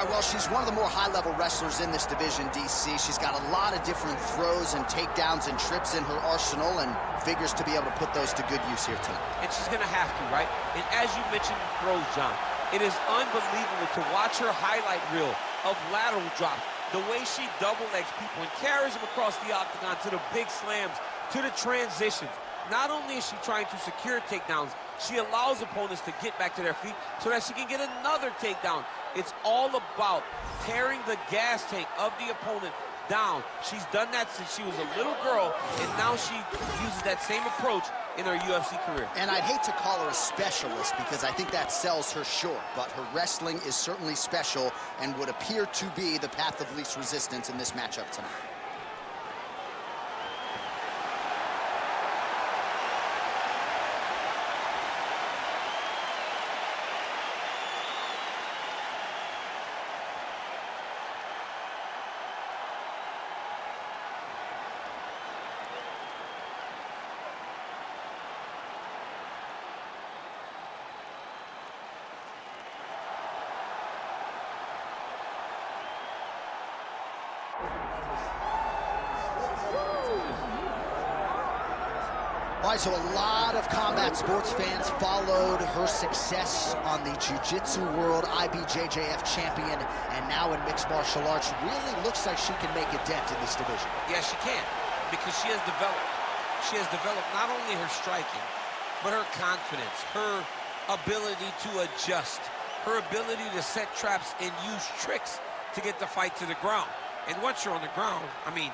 All right, well, she's one of the more high-level wrestlers in this division, DC. She's got a lot of different throws and takedowns and trips in her arsenal and figures to be able to put those to good use here tonight. And she's going to have to, right? And as you mentioned, throws, John, it is unbelievable to watch her highlight reel of lateral drops, the way she double legs people and carries them across the octagon to the big slams, to the transitions. Not only is she trying to secure takedowns, she allows opponents to get back to their feet so that she can get another takedown. It's all about tearing the gas tank of the opponent down. She's done that since she was a little girl, and now she uses that same approach in her UFC career. And I'd hate to call her a specialist because I think that sells her short, but her wrestling is certainly special and would appear to be the path of least resistance in this matchup tonight. All right, so a lot of combat sports fans followed her success on the Jiu-Jitsu World IBJJF champion, and now in mixed martial arts. Really looks like she can make a dent in this division. Yeah, she can, because she has developed. She has developed not only her striking, but her confidence, her ability to adjust, her ability to set traps and use tricks to get the fight to the ground. And once you're on the ground, I mean,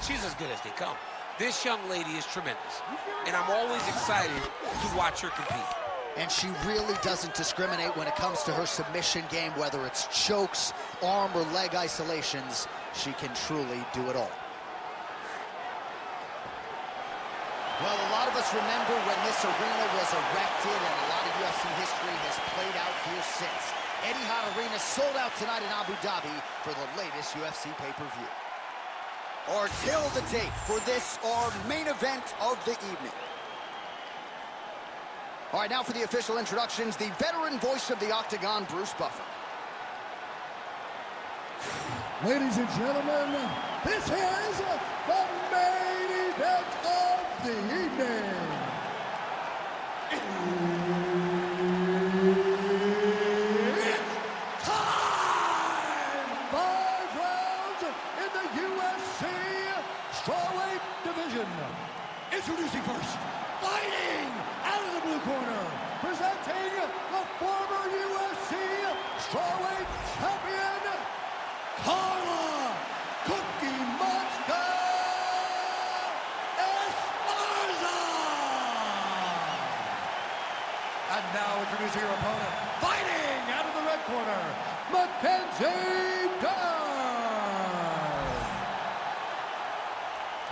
she's as good as they come. This young lady is tremendous, and I'm always excited to watch her compete. And she really doesn't discriminate when it comes to her submission game, whether it's chokes, arm or leg isolations. She can truly do it all. Well, a lot of us remember when this arena was erected, and a lot of UFC history has played out here since. Etihad Arena sold out tonight in Abu Dhabi for the latest UFC pay-per-view. Our tail of the tape for this, our main event of the evening. All right, now for the official introductions, the veteran voice of the Octagon, Bruce Buffer. Ladies and gentlemen, this is the main event of the evening. It's time! 5 rounds in the UFC strawweight division. Introducing first, fighting out of the blue corner, presenting the former UFC strawweight champion, Carla Cookie Monster Esparza! And now introducing your opponent, fighting out of the red corner, Mackenzie Dern!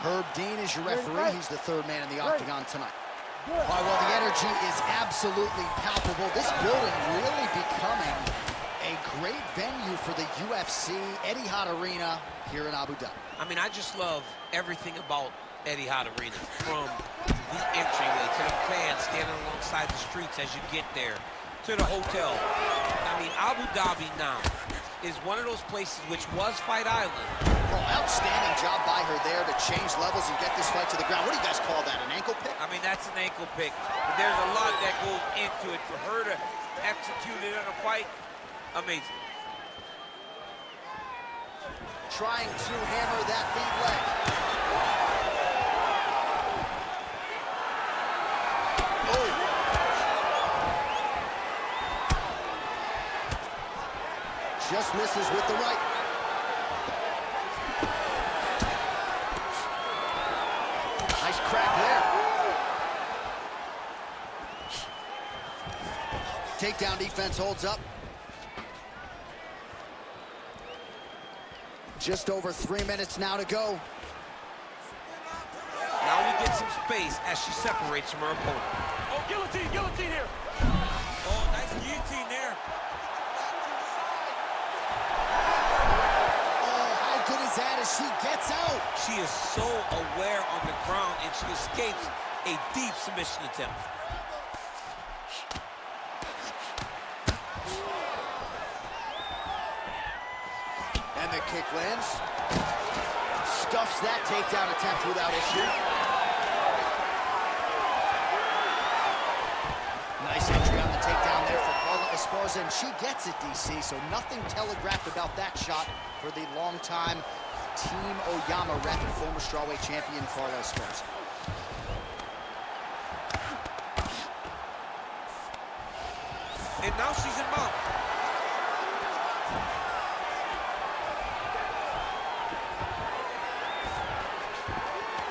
Herb Dean is your referee. He's the third man in the Octagon tonight. All right, well, the energy is absolutely palpable. This building really becoming a great venue for the UFC, Etihad Arena here in Abu Dhabi. I mean, I just love everything about Etihad Arena, from the entryway to the fans standing alongside the streets as you get there, to the hotel. I mean, Abu Dhabi now is one of those places which was Fight Island. Oh, outstanding job by her there to change levels and get this fight to the ground. What do you guys call that, an ankle pick? I mean, that's an ankle pick. But there's a lot that goes into it. For her to execute it in a fight, amazing. Trying to hammer that lead leg. Oh. Just misses with the right. Nice crack there. Takedown defense holds up. Just over 3 minutes now to go. Now we get some space as she separates from her opponent. Oh, guillotine, guillotine here. Oh, nice guillotine there. Oh, how good is that as she gets out? She is so aware on the ground, and she escapes a deep submission attempt. And the kick lands. Stuffs that takedown attempt without issue. Nice entry on the takedown there for Carla Esparza, and she gets it, DC, so nothing telegraphed about that shot for the longtime Team Oyama rep and former strawweight champion Carla Esparza. And now she's in mount.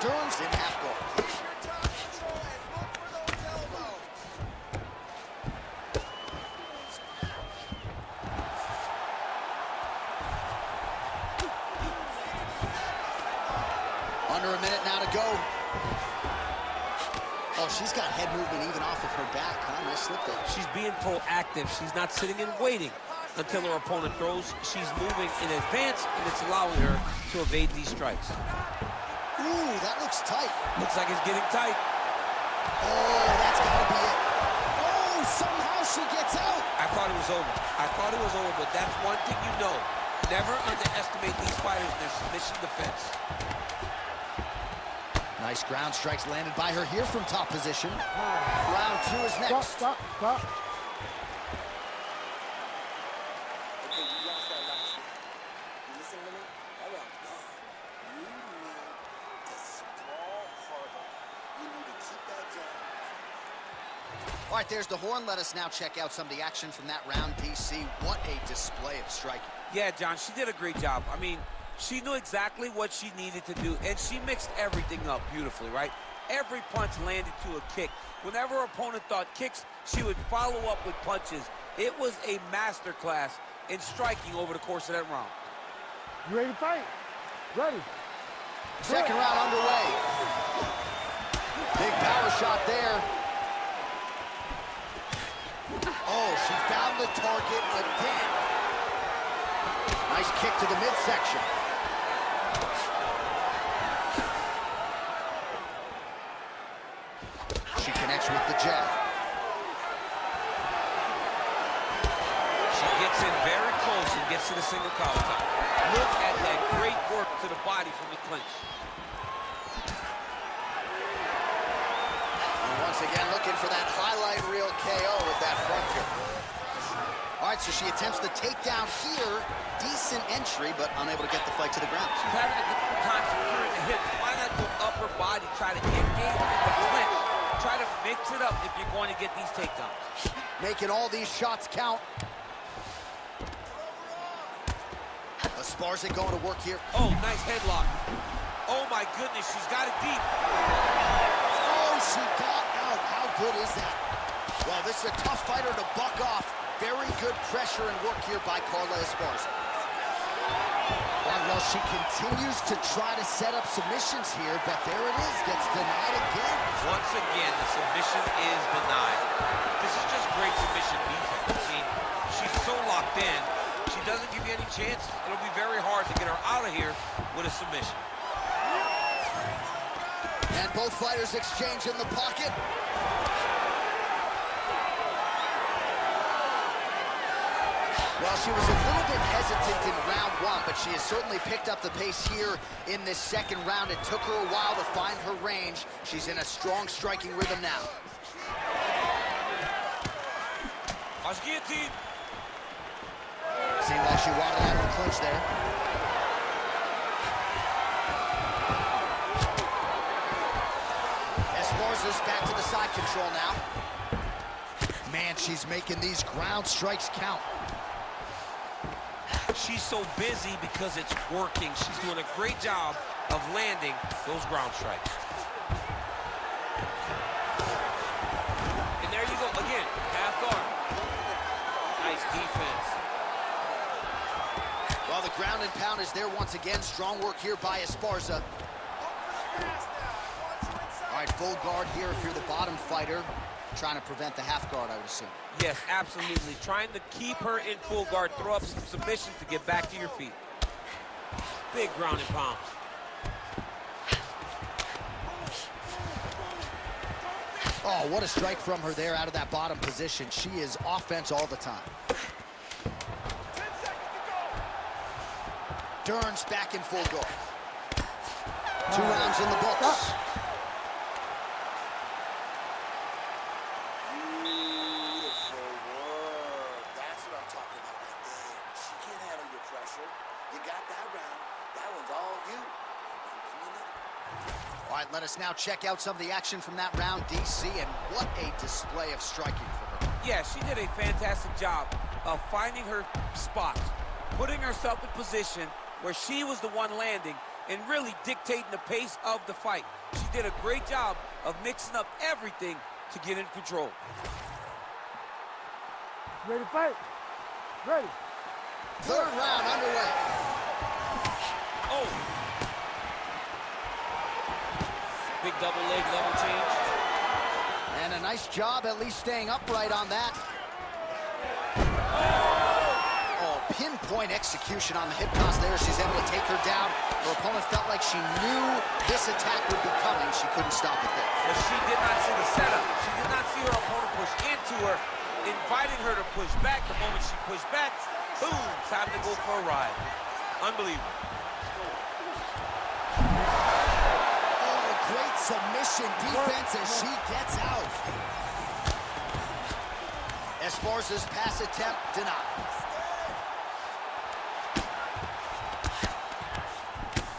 Dern's in half guard. Under a minute now to go. Oh, she's got head movement even off of her back, huh? Nice slip there. She's being proactive. She's not sitting and waiting until her opponent throws. She's moving in advance, and it's allowing her to evade these strikes. Ooh, that looks tight. Looks like it's getting tight. Oh, that's gotta be it. Oh, somehow she gets out. I thought it was over. I thought it was over, but that's one thing you know. Never underestimate these fighters in their submission defense. Nice ground strikes landed by her here from top position. Round 2 is next. Stop. Okay, you lost that last one. You listen to me? That round's gone. You need to sprawl harder. You need to keep that jab. All right, there's the horn. Let us now check out some of the action from that round, DC. What a display of striking. Yeah, John, she did a great job. I mean, she knew exactly what she needed to do, and she mixed everything up beautifully, right? Every punch landed to a kick. Whenever her opponent thought kicks, she would follow up with punches. It was a masterclass in striking over the course of that round. You ready to fight? Ready. Second round underway. Big power shot there. Oh, she found the target again. Nice kick to the midsection. She connects with the jab. She gets in very close and gets to the single collar top. Look at that great work to the body from the clinch. And once again, looking for that highlight reel KO with that front kick. All right, so she attempts the takedown here. Decent entry, but unable to get the fight to the ground. She's having a difficult time securing the hip. Why not go upper body, try to engage the clinch, try to mix it up if you're going to get these takedowns. Making all these shots count. Esparza going to work here. Oh, nice headlock. Oh my goodness, she's got it deep. Oh, she got out. How good is that? Well, this is a tough fighter to buck off. Very good pressure and work here by Carla Esparza. Well, she continues to try to set up submissions here, but there it is, gets denied again. Once again, the submission is denied. This is just great submission defense. I mean, she's so locked in, she doesn't give you any chance. It'll be very hard to get her out of here with a submission. And both fighters exchange in the pocket. Well, she was a little bit hesitant in round 1, but she has certainly picked up the pace here in this second round. It took her a while to find her range. She's in a strong striking rhythm now. Guillotine. Seemed like she waddled out of the clinch there. Esparza's back to the side control now. Man, she's making these ground strikes count. She's so busy because it's working. She's doing a great job of landing those ground strikes. And there you go, again, half guard. Nice defense. Well, the ground and pound is there once again. Strong work here by Esparza. All right, full guard here if you're the bottom fighter. Trying to prevent the half guard, I would assume. Yes, absolutely. Trying to keep her in full guard, throw up some submissions to get back to your feet. Big ground and pound. Oh, what a strike from her there out of that bottom position. She is offense all the time. 10 seconds to go. Dern's back in full guard. 2 rounds in the books. Beautiful work. That's what I'm talking about right there. She can't handle your pressure. You got that round. That one's all you. All right, let us now check out some of the action from that round, DC, and what a display of striking for her. Yeah, she did a fantastic job of finding her spots, putting herself in position where she was the one landing and really dictating the pace of the fight. She did a great job of mixing up everything to get in control. Ready to fight? Ready. 3rd round underway. Oh! Big double leg level change. And a nice job at least staying upright on that. Oh, pinpoint execution on the hip toss there. She's able to take her down. Her opponent felt like she knew this attack would be coming. She couldn't stop it there. But she did not see the setup. She did not see her opponent push into her, inviting her to push back. The moment she pushed back, boom, time to go for a ride. Unbelievable. Oh, great submission defense as she gets out. Esparza's pass attempt denied.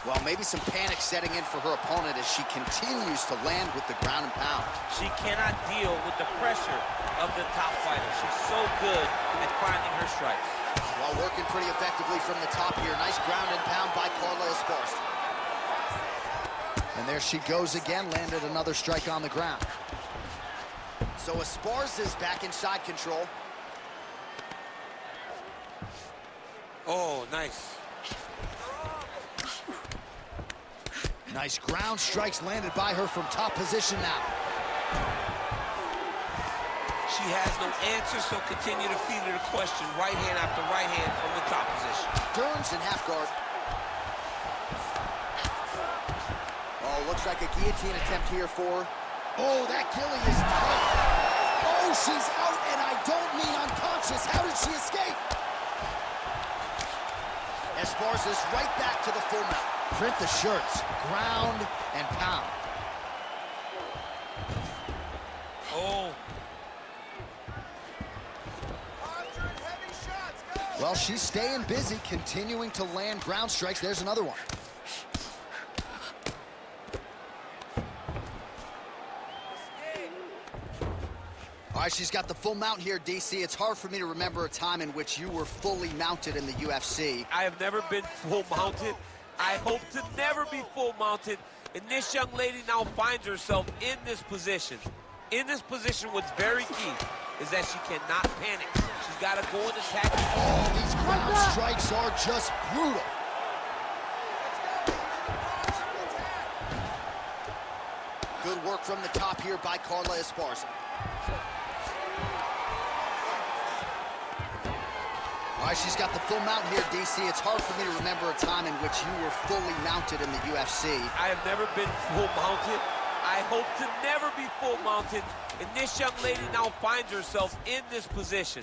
Well, maybe some panic setting in for her opponent as she continues to land with the ground and pound. She cannot deal with the pressure of the top fighter. She's so good at finding her strikes. While working pretty effectively from the top here. Nice ground and pound by Carla Esparza. And there she goes again, landed another strike on the ground. So Esparza's back in side control. Oh, nice. Nice ground strikes landed by her from top position now. She has no answer, so continue to feed her the question. Right hand after right hand from the top position. Dern's in half guard. Oh, looks like a guillotine attempt here for her. Oh, that gilly is tight. Oh, she's out, and I don't mean unconscious. How did she escape? Esparza's right back to the full mount. Print the shirts, ground and pound. Oh. Well, she's staying busy, continuing to land ground strikes. There's another one. All right, she's got the full mount here, DC. It's hard for me to remember a time in which you were fully mounted in the UFC. I have never been full mounted. I hope to never be full mounted. And this young lady now finds herself in this position. In this position, what's very key is that she cannot panic. She's got to go and attack. Oh, these ground strikes are just brutal. Good work from the top here by Carla Esparza. All right, she's got the full mount here, DC. It's hard for me to remember a time in which you were fully mounted in the UFC. I have never been full mounted. I hope to never be full mounted. And this young lady now finds herself in this position.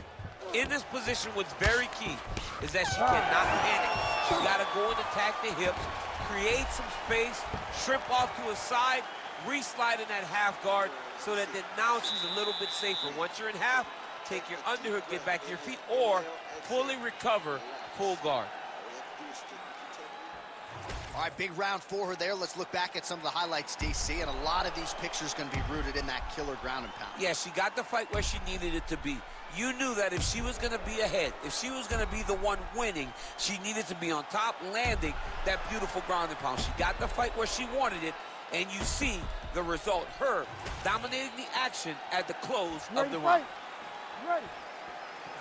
In this position, what's very key is that she cannot panic. She's got to go and attack the hips, create some space, shrimp off to a side, re-slide in that half guard so that then now she's a little bit safer. Once you're in half, take your underhook, get back to your feet, or fully recover, full guard. All right, big round for her there. Let's look back at some of the highlights, DC, and a lot of these pictures going to be rooted in that killer ground and pound. Yeah, she got the fight where she needed it to be. You knew that if she was going to be ahead, if she was going to be the one winning, she needed to be on top, landing that beautiful ground and pound. She got the fight where she wanted it, and you see the result. Her dominating the action at the close of the round. Ready.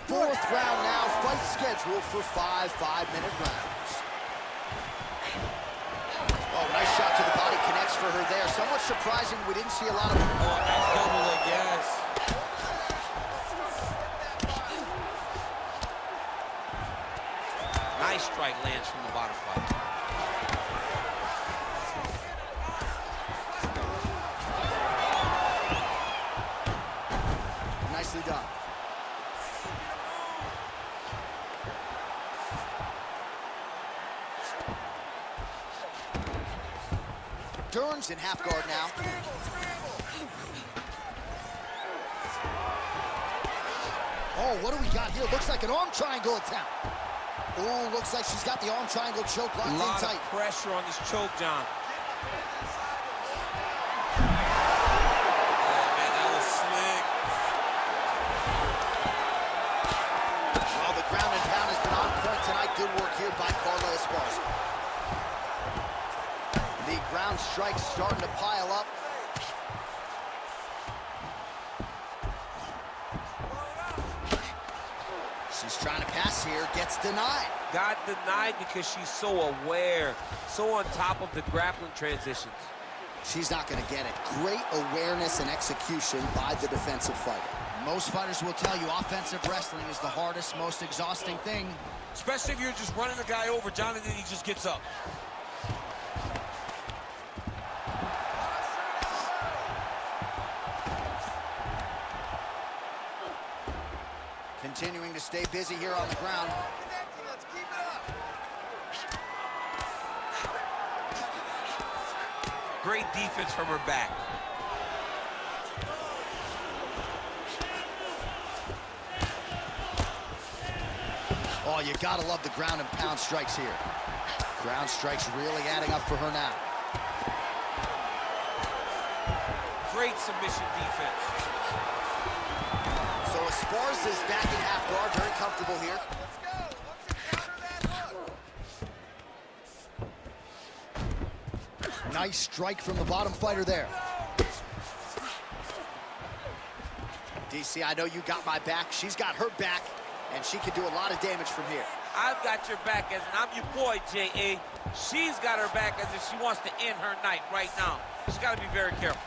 4th round now, fight scheduled for 5 5-minute rounds. Oh, nice shot to the body, connects for her there. Somewhat surprising, we didn't see a lot of... Oh, nice double leg, yes. Nice strike lands from the bottom fight. Nicely done. Dern's in half guard now. Oh, what do we got here? Looks like an arm triangle attempt. Oh, looks like she's got the arm triangle choke locked in tight. A lot of pressure on this choke, John. Oh, man, that was slick. Well, the ground and pound has been on point tonight. Good work here by Carla Esparza. The ground strikes starting to pile up. She's trying to pass here, gets denied. Got denied because she's so aware, so on top of the grappling transitions. She's not going to get it. Great awareness and execution by the defensive fighter. Most fighters will tell you offensive wrestling is the hardest, most exhausting thing. Especially if you're just running the guy over, John, and then he just gets up. Continuing to stay busy here on the ground. Let's keep it up. Great defense from her back. Oh, you gotta love the ground and pound strikes here. Ground strikes really adding up for her now. Great submission defense. So Esparza's back in half guard, very comfortable here. Let's go. Look to counter that hook. Nice strike from the bottom fighter there. DC, I know you got my back. She's got her back, and she can do a lot of damage from here. I've got your back, as in I'm your boy, J.A. She's got her back as if she wants to end her night right now. She's got to be very careful.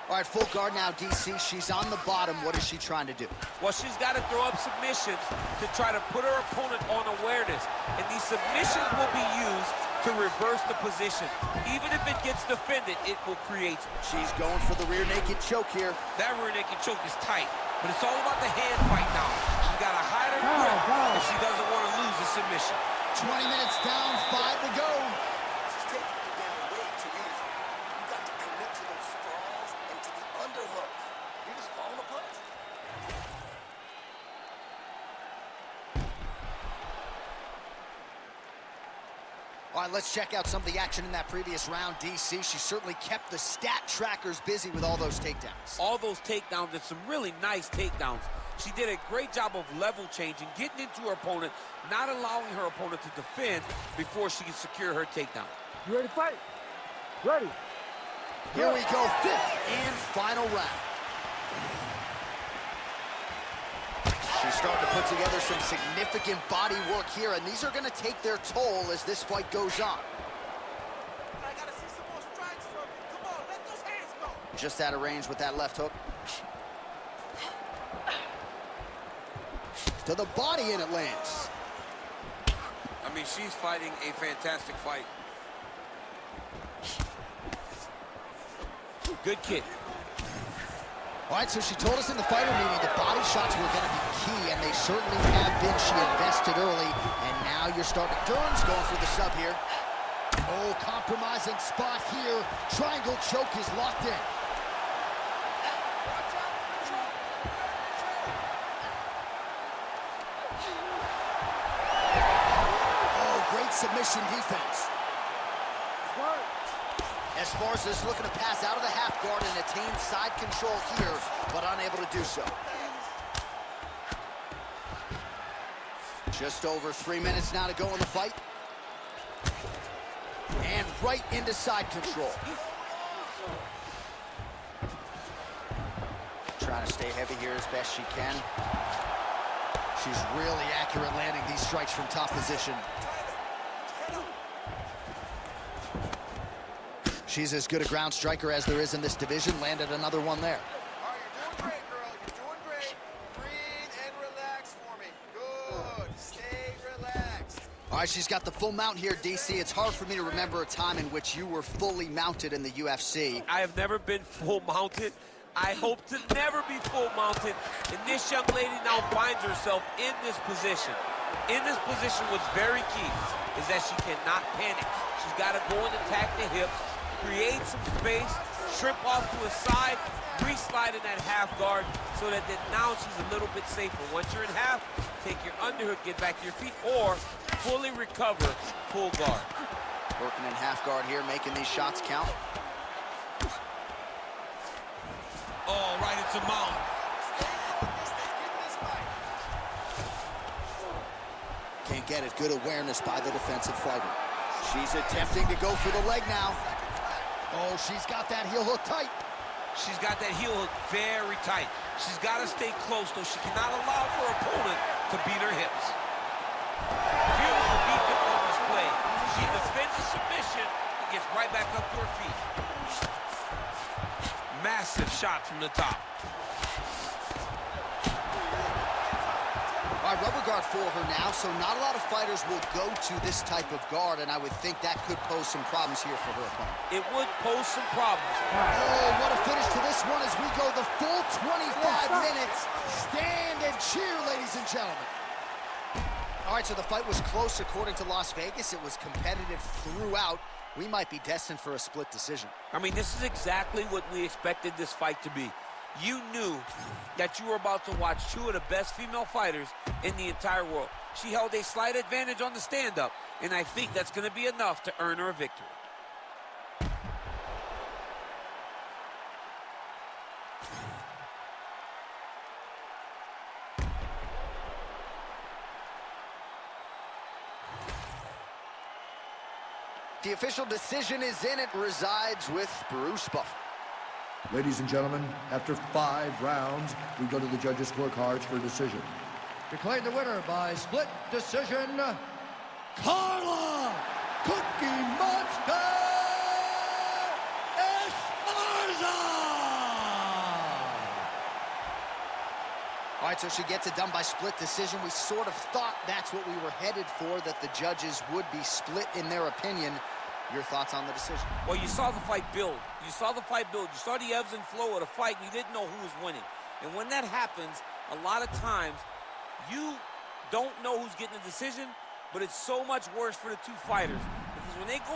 All right, full guard now, DC. She's on the bottom. What is she trying to do? Well, she's got to throw up submissions to try to put her opponent on awareness. And these submissions will be used to reverse the position. Even if it gets defended, it will create. She's going for the rear naked choke here. That rear naked choke is tight, but it's all about the hand fight now. She's got to hide her grip if she doesn't want to lose the submission. 20 minutes down, 5 to go. She's taking you down way too easy. You got to commit to those sprawls and to the underhooks. You're just falling apart. All right, let's check out some of the action in that previous round, DC. She certainly kept the stat trackers busy with all those takedowns. All those takedowns and some really nice takedowns. She did a great job of level changing, getting into her opponent, not allowing her opponent to defend before she can secure her takedown. You ready to fight? Ready. Here we go, 5th and final round. She's starting to put together some significant body work here, and these are going to take their toll as this fight goes on. I got to see some more strikes from you. Come on, let those hands go. Just out of range with that left hook. To the body, and it lands. I mean, she's fighting a fantastic fight. Good kick. All right, so she told us in the fighter meeting the body shots were going to be key, and they certainly have been. She invested early, and now you're starting. Dern's going for the sub here. Oh, compromising spot here. Triangle choke is locked in. Oh, great submission defense. Smart. Esparza is looking to pass out of the half guard and attain side control here, but unable to do so. Just over 3 minutes now to go in the fight. And right into side control. Trying to stay heavy here as best she can. She's really accurate landing these strikes from top position. She's as good a ground striker as there is in this division. Landed another one there. All right, you're doing great, girl. You're doing great. Breathe and relax for me. Good. Stay relaxed. All right, she's got the full mount here, DC. It's hard for me to remember a time in which you were fully mounted in the UFC. I have never been full mounted. I hope to never be full mounted. And this young lady now finds herself in this position. In this position, what's very key is that she cannot panic. She's got to go and attack the hips, create some space, trip off to a side, re-slide in that half guard so that then now she's a little bit safer. Once you're in half, take your underhook, get back to your feet, or fully recover, full guard. Working in half guard here, making these shots count. Oh, right into mount. Can't get it. Good awareness by the defensive fighter. She's attempting to go for the leg now. Oh, she's got that heel hook tight. She's got that heel hook very tight. She's got to stay close, though. She cannot allow her opponent to beat her hips. Beautiful defense on display. She defends the submission and gets right back up to her feet. Massive shot from the top. All right, rubber guard for her now, so not a lot of fighters will go to this type of guard, and I would think that could pose some problems here for her opponent. It would pose some problems. Oh, what a finish to this one as we go the full 25 minutes. Stand and cheer, ladies and gentlemen. All right, so the fight was close according to Las Vegas. It was competitive throughout. We might be destined for a split decision. I mean, this is exactly what we expected this fight to be. You knew that you were about to watch two of the best female fighters in the entire world. She held a slight advantage on the stand-up, and I think that's going to be enough to earn her a victory. The official decision is in. It resides with Bruce Buffer. Ladies and gentlemen, after 5 rounds, we go to the judges' scorecards for a decision. Declared the winner by split decision, Carla Cookie Monster Esparza! All right, so she gets it done by split decision. We sort of thought that's what we were headed for, that the judges would be split in their opinion. Your thoughts on the decision? Well, you saw the fight build. You saw the fight build. You saw the ebbs and flow of the fight, and you didn't know who was winning. And when that happens, a lot of times, you don't know who's getting the decision, but it's so much worse for the two fighters. Because when they go